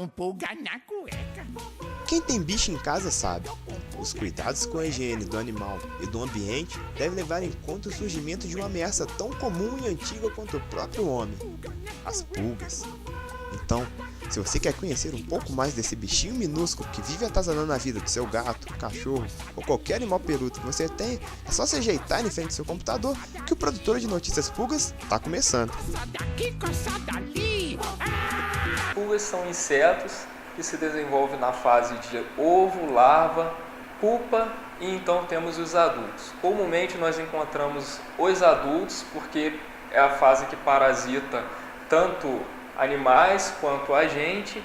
com pulga na cueca. Quem tem bicho em casa sabe, os cuidados com a higiene do animal e do ambiente devem levar em conta o surgimento de uma ameaça tão comum e antiga quanto o próprio homem, as pulgas. Então, se você quer conhecer um pouco mais desse bichinho minúsculo que vive atazanando a vida do seu gato, cachorro ou qualquer animal peludo que você tem, é só se ajeitar em frente ao seu computador que o produtor de notícias Pulgas está começando. Pulgas são insetos que se desenvolvem na fase de ovo, larva, pupa e então temos os adultos. Comumente nós encontramos os adultos porque é a fase que parasita tanto animais quanto a gente,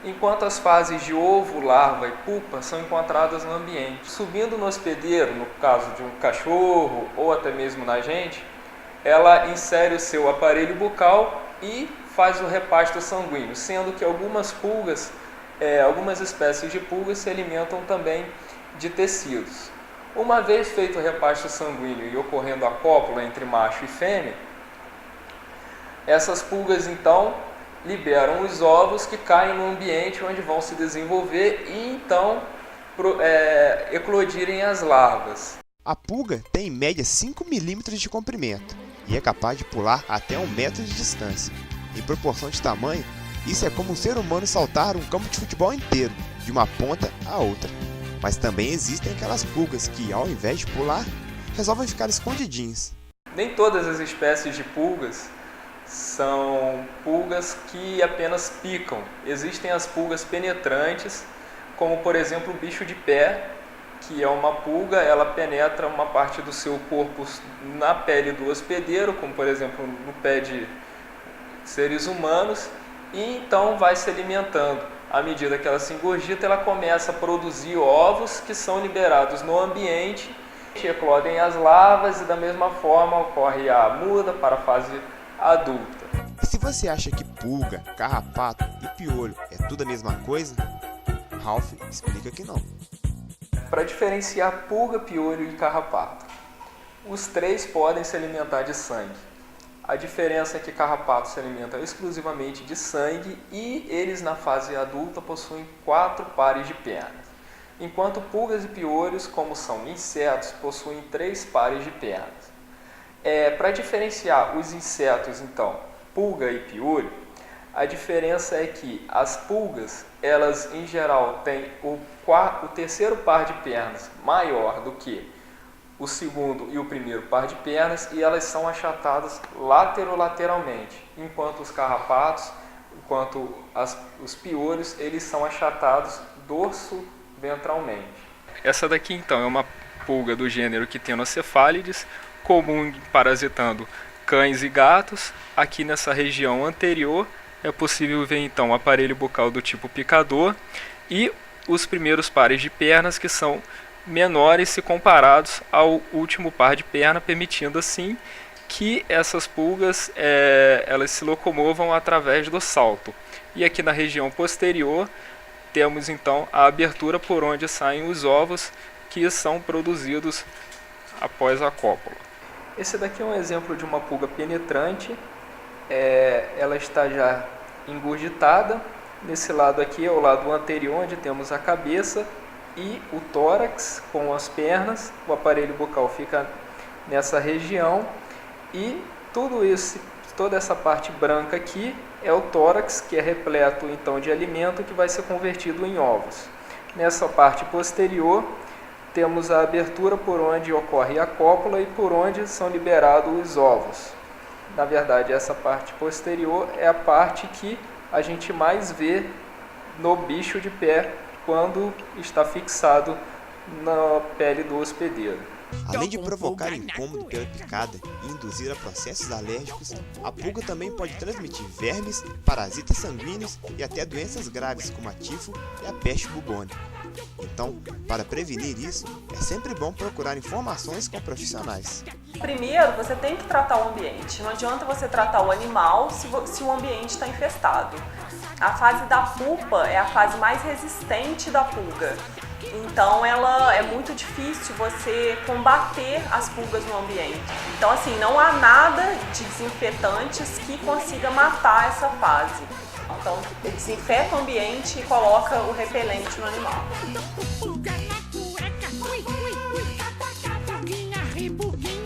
enquanto as fases de ovo, larva e pupa são encontradas no ambiente. Subindo no hospedeiro, no caso de um cachorro ou até mesmo na gente, ela insere o seu aparelho bucal e faz o repasto sanguíneo, sendo que algumas espécies de pulgas se alimentam também de tecidos. Uma vez feito o repasto sanguíneo e ocorrendo a cópula entre macho e fêmea, essas pulgas então liberam os ovos que caem no ambiente onde vão se desenvolver e então eclodirem as larvas. A pulga tem em média 5 milímetros de comprimento e é capaz de pular até 1 metro de distância. Em proporção de tamanho, isso é como um ser humano saltar um campo de futebol inteiro, de uma ponta a outra. Mas também existem aquelas pulgas que, ao invés de pular, resolvem ficar escondidinhas. Nem todas as espécies de pulgas são pulgas que apenas picam. Existem as pulgas penetrantes, como por exemplo o bicho de pé, que é uma pulga, ela penetra uma parte do seu corpo na pele do hospedeiro, como por exemplo no pé de seres humanos, e então vai se alimentando. À medida que ela se engurgita, ela começa a produzir ovos que são liberados no ambiente, eclodem as larvas e da mesma forma ocorre a muda para a fase adulta. E se você acha que pulga, carrapato e piolho é tudo a mesma coisa, Ralph explica que não. Para diferenciar pulga, piolho e carrapato, os três podem se alimentar de sangue. A diferença é que carrapatos se alimentam exclusivamente de sangue e eles na fase adulta possuem 4 pares de pernas, enquanto pulgas e piolhos, como são insetos, possuem 3 pares de pernas. Para diferenciar os insetos, então, pulga e piolho, a diferença é que as pulgas, elas em geral têm o terceiro par de pernas maior do que o segundo e o primeiro par de pernas e elas são achatadas lateralmente, enquanto os carrapatos, os piolhos, eles são achatados dorso-ventralmente. Essa daqui então é uma pulga do gênero Quitenocefalides, comum parasitando cães e gatos. Aqui nessa região anterior é possível ver então o aparelho bucal do tipo picador e os primeiros pares de pernas que são menores se comparados ao último par de perna, permitindo assim que essas pulgas elas se locomovam através do salto. E aqui na região posterior temos então a abertura por onde saem os ovos que são produzidos após a cópula. Esse daqui é um exemplo de uma pulga penetrante, ela está já engurgitada. Nesse lado aqui é o lado anterior, onde temos a cabeça e o tórax com as pernas, o aparelho bucal fica nessa região e toda essa parte branca aqui é o tórax, que é repleto então de alimento que vai ser convertido em ovos. Nessa parte posterior temos a abertura por onde ocorre a cópula e por onde são liberados os ovos. Na verdade, essa parte posterior é a parte que a gente mais vê no bicho de pé quando está fixado na pele do hospedeiro. Além de provocar incômodo pela picada e induzir a processos alérgicos, a pulga também pode transmitir vermes, parasitas sanguíneos e até doenças graves como a tifo e a peste bubônica. Então, para prevenir isso, é sempre bom procurar informações com profissionais. Primeiro, você tem que tratar o ambiente. Não adianta você tratar o animal se o ambiente está infestado. A fase da pupa é a fase mais resistente da pulga. Então, ela é muito difícil você combater as pulgas no ambiente. Então, assim, não há nada de desinfetantes que consiga matar essa fase. Então, ele desinfeta o ambiente e coloca o repelente no animal. Pulga na cueca, ui, ui, ui, pulguinha, rebuguinha.